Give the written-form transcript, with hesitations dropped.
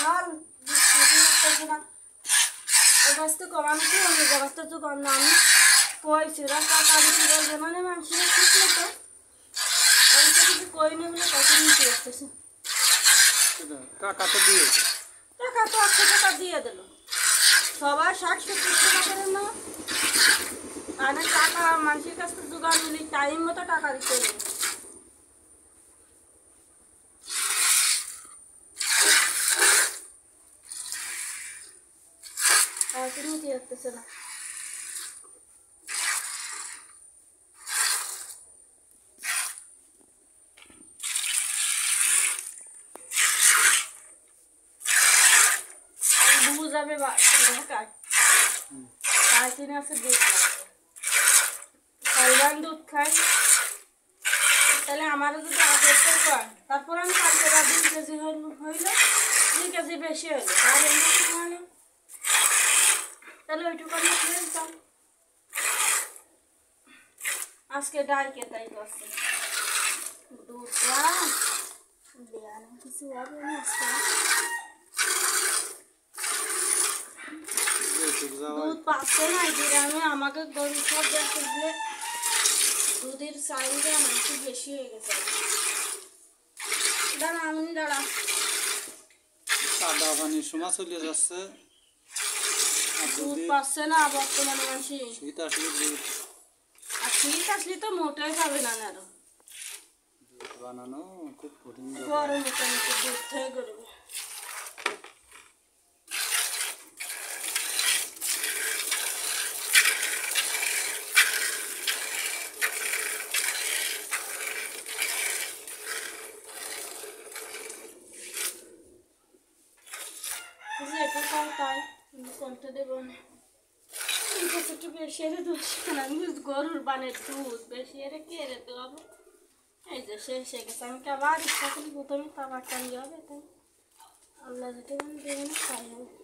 হাল করতেছে না অবস্থা তো কম আমি কি অন্য অবস্থা তো কম না আমি কইছি টাকা দিতে বলবে মানে মানুষের ঠিক মতো আমি তো কিছু কইনি বলে কত নিতে আসতেছে টাকা তো দিয়ে টাকা তো 800 টাকা দিয়ে দিল সবাই 60-70 টাকা করে না মানে টাকা মানুষের কাছ থেকে জোগাড় নিলে টাইম মতো টাকা দিতে হবে আর তো নিতে আসতেছে না যাবে ঢাকায় সাড়ে 3 আছে দুধ কালবান দুধ খাই তাহলে আমারও যদি আগে কয় তারপর আমি কালকে 2 কেজি হইলে 2 কেজি বেশি হইলো আর এমনি মানে তাহলে ওইটুকু আমি খেলতাম আজকে ডাইকে তাই করছে দুধটা দেয়া না কিছু হবে না আজকে দুধ পাচ্ছে না গ্রামে আমাকে গরু সব দেখতে দুধের চাহিদা একটু বেশি হয়ে গেছে দাঁড়া আমি দাঁড়া সাদা পানির সময় চলে যাচ্ছে দুধ পাচ্ছে না বর্তমানে মানুষ শীত আসলে দুধ আর শীত আসলে তো মোটেই পাবে না আরো দুধ বানানো খুব কঠিন গরম মোটামুটি দুধ থেকে করবে তাই কোনটা দেবো না একটু বেশি এরে দোষ আমি গরুর বানের দুধ বেশি এরে কে এরে দেবো এই যে শেষ হয়ে গেছে আমি আবার ইচ্ছা করি প্রথমে খাবারটা নিয়ে হবে তাই আল্লাহ যেটা দেবেন তাই হবে